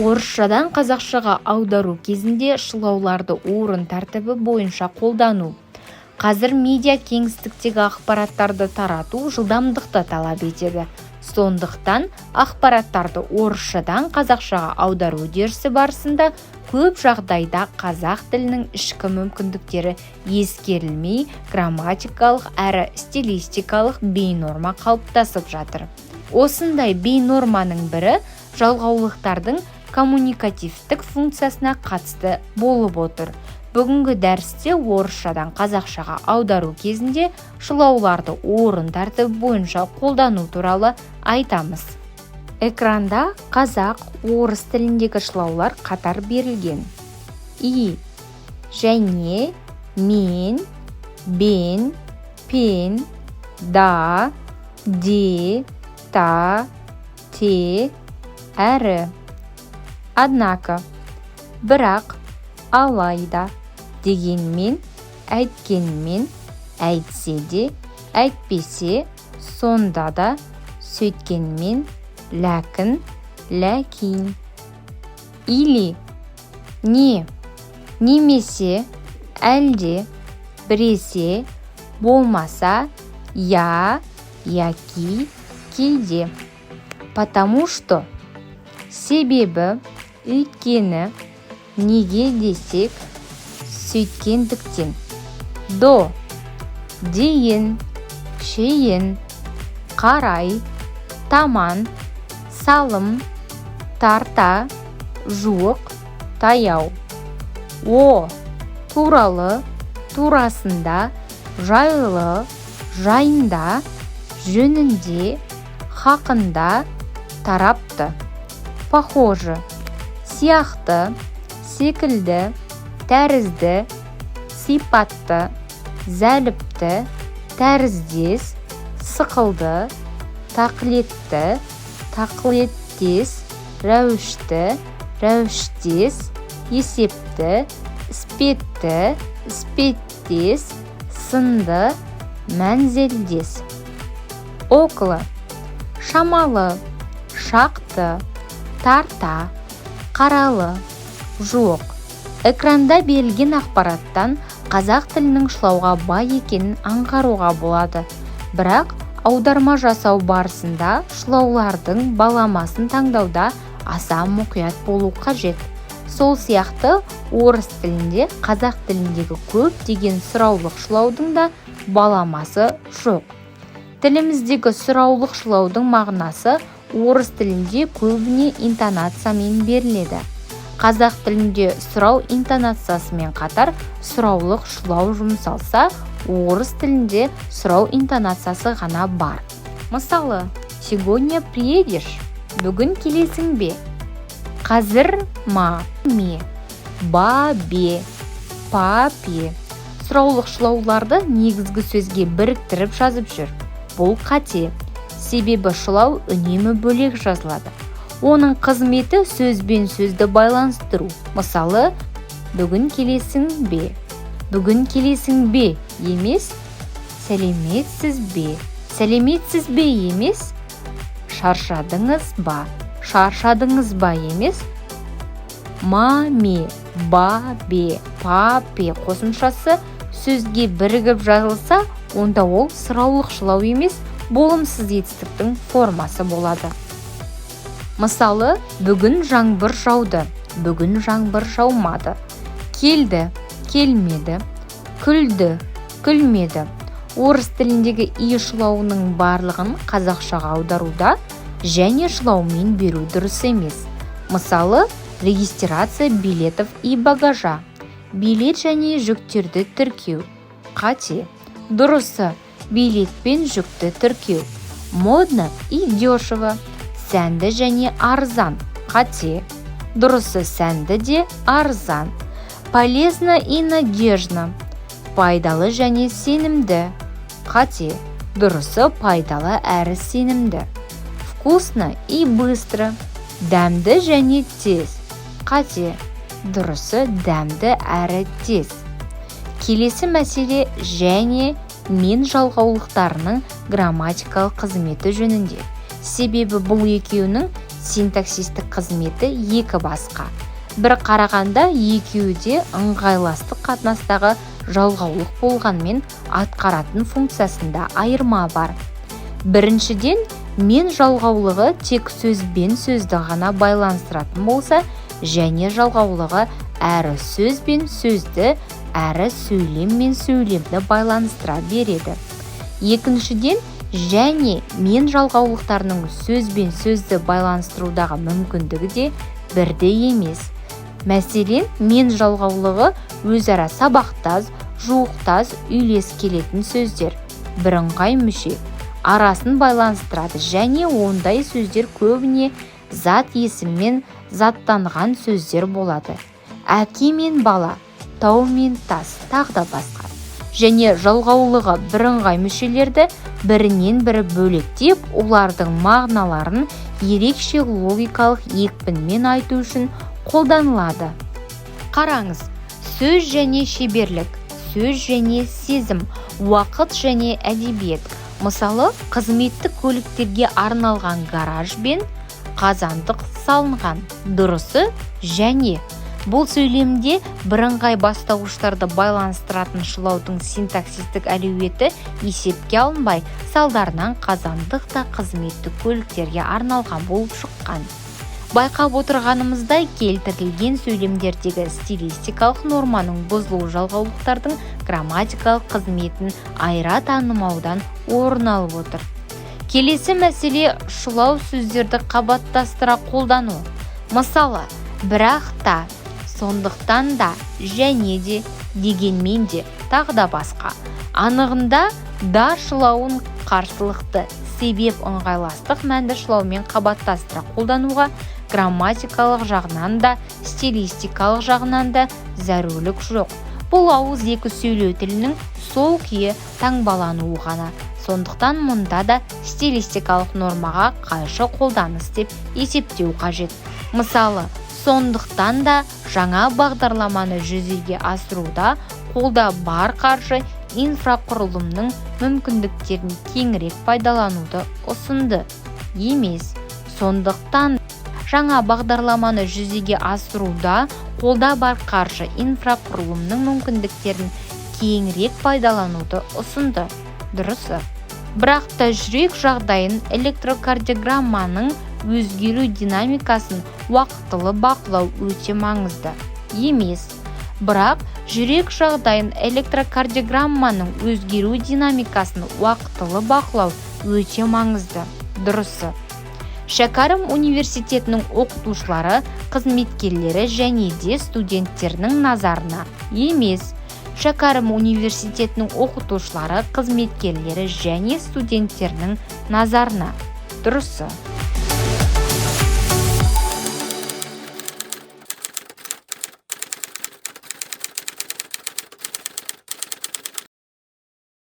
Орысшадан қазақшаға аудару кезінде шылауларды орын тәртібі бойынша қолдану. Қазір медиа кеңістіктегі ақпараттарды тарату жылдамдықты талап етеді. Сондықтан ақпараттарды орысшадан қазақшаға аудару үдерісі барысында көп жағдайда қазақ тілінің ішкі мүмкіндіктері ескерілмей, грамматикалық әрі стилистикалық бейнорма қалыптасып жатыр. Осындай бейнорманың бірі жалғаулықтардың коммуникативтік функциясына қатысты болып отыр. Бүгінгі дәрісте орысшадан қазақшаға аудару кезінде шылауларды орын тәртібі бойынша қолдану туралы айтамыз. Экранда қазақ, орыс тіліндегі шылаулар қатар берілген. И, және, мен, бен, пен, да, де, та, те, әрі. Однако, бірақ, алайда, дегенмен, әйткенмен, әйтсе де, әйтпесе, сонда да, сөйткенмен, ләкін, ләкин. Или, не, немесе, әлде, біресе, болмаса, я, яки, кейде. Потому что, себебі, өйткені, неге десек, сөйткендіктен. До, дейін, шейін, қарай, таман, салым, тарта, жуық, таяу. О, туралы, турасында, жайлы, жайында, жөнінде, хақында, тарапты. Похоже, сияқты, секілді, тәрізді, сипатты, зәліпті, тәріздес, сықылды, тақлетті, тақлеттес, рәуішті, рәуіштес, есепті, іспетті, іспеттес, сынды, мәнзелдес. Около, шамалы, шақты, тарта, қаралы, жоқ. Экранда берілген ақпараттан қазақ тілінің шылауға бай екенін аңғаруға болады. Бірақ аударма жасау барысында шылаулардың баламасын таңдауда аса мұқият болу қажет. Сол сияқты орыс тілінде қазақ тіліндегі көптеген сұраулық шылаудың да баламасы жоқ. Тіліміздегі сұраулық шылаудың мағынасы орыс тілінде көбіне интонациямен беріледі. Қазақ тілінде сұрау интонациясымен қатар сұраулық шылау жұмсалса, орыс тілінде сұрау интонациясы ғана бар. Мысалы, сегодня приедешь? Бүгін келесің бе? Қазір ма, ме, ба, бе, папе. Сұраулық шылауларды негізгі сөзге біріктіріп жазып жүр. Бұл қате. Себебі шылау үнемі бөлек жазылады. Оның қызметі сөзбен сөзді байланыстыру. Мысалы, бүгін келесің бе? Бүгін келесің бе емес, сәлеметсіз бе? Сәлеметсіз бе емес, шаршадыңыз ба? Шаршадыңыз ба емес, маме, ба, бе, папе қосымшасы сөзге бірігіп жазылса, онда ол сұраулық шылау емес, болымсыз етістіктің формасы болады. Мысалы, бүгін жаңбыр жауды, бүгін жаңбыр жаумады. Келді, келмеді, күлді, күлмеді. Орыс тіліндегі и шылауының барлығын қазақшаға аударуда және шылаумен беру дұрыс емес. Мысалы, регистрация билетов и багажа. Билет және жүктерді тіркеу. Қате. Дұрысы, билет пен жүкті тіркеу. Модно и дешево. Сәнді және арзан. Қате. Дұрысы, сәнді де арзан. Полезно и надежно. Пайдалы және сенімді. Қате. Дұрысы, пайдалы әрі сенімді. Вкусно и быстро. Дәмді және тез. Қате. Дұрысы, дәмді әрі тез. Келесі мәселе және мен жалғаулықтарының грамматикалық қызметі жөнінде. Себебі бұл екеуінің синтаксистік қызметі екі басқа. Бір қарағанда екеуі де ыңғайластық қатынастағы жалғаулық болғанмен атқаратын функциясында айырма бар. Біріншіден, мен жалғаулығы тек сөзбен сөзді ғана байланыстыратын болса, және жалғаулығы әрі сөз бен сөзді, әрі сөйлем мен сөйлемді байланыстыра береді. Екіншіден, және мен жалғаулықтарының сөз бен сөзді байланыстырудағы мүмкіндігі де бірдей емес. Мәселен, мен жалғаулығы өзара сабақтас, жуықтас, үйлес келетін сөздер, бірыңғай мүше, арасын байланыстырады және ондай сөздер көбіне зат есіммен заттанған сөздер болады. Әке мен бала, тау мен тас, тағы басқа. Және жалғаулығы бірыңғай мүшелерді бірінен бірі бөлектеп, олардың мағыналарын ерекше логикалық екпінмен айту үшін қолданылады. Қараңыз, сөз және шеберлік, сөз және сезім, уақыт және әдебиет. Мысалы, қызметтік көліктерге арналған гараж бен қазандық салынған. Дұрысы және. Бұл сөйлемде бірыңғай бастауыштарды байланыстыратын шылаудың синтаксистік әлеуеті есепке алынбай, салдарынан қазандық та қызметтік көліктерге арналған болып шыққан. Байқап отырғанымыздай, келтірілген сөйлемдердегі стилистикалық норманың бұзылу жалғаулықтардың грамматикалық қызметін айыра танымаудан орын алып отыр. Келесі мәселе шылау сөздерді қабаттастыра қолдану. Мысалы, бірақ та, сондықтан да, және де, дегенмен де, тағы басқа. Анығында да шылауын қарсылықты, себеп ыңғайластық мәнді шылаумен қабаттастыра қолдануға грамматикалық жағынан да, стилистикалық жағынан да зәрулік жоқ. Бұл ауыз екі сөйлеу тілінің сол күйі таңбалануы ғана. Сондықтан мұнда да стилистикалық нормаға қайшы қолданыс деп есептеу қажет. Мысалы, сондықтан да жаңа бағдарламаны жүзеге асыруда қолда бар қаржы инфрақұрылымның мүмкіндіктерін кеңірек пайдалануды ұсынды. Емес, сондықтан жаңа бағдарламаны жүзеге асыруда қолда бар қаржы инфрақұрылымның мүмкіндіктерін кеңірек пайдалануды ұсынды. Дұрысы. Бірақ та жүрек жағдайын, электрокардиограмманың өзгеру динамикасын уақытылы бақылау өте маңызды. Емес. Бірақ жүрек жағдайын, электрокардиограмманың өзгеру динамикасын уақытылы бақылау өте маңызды. Дұрысы. Шәкәрім университетінің оқытушылары, қызметкерлері және де студенттерінің назарына. Емес. Шәкәрім университетінің оқытушылары, қызметкерлері және студенттерінің назарына. Дұрысы.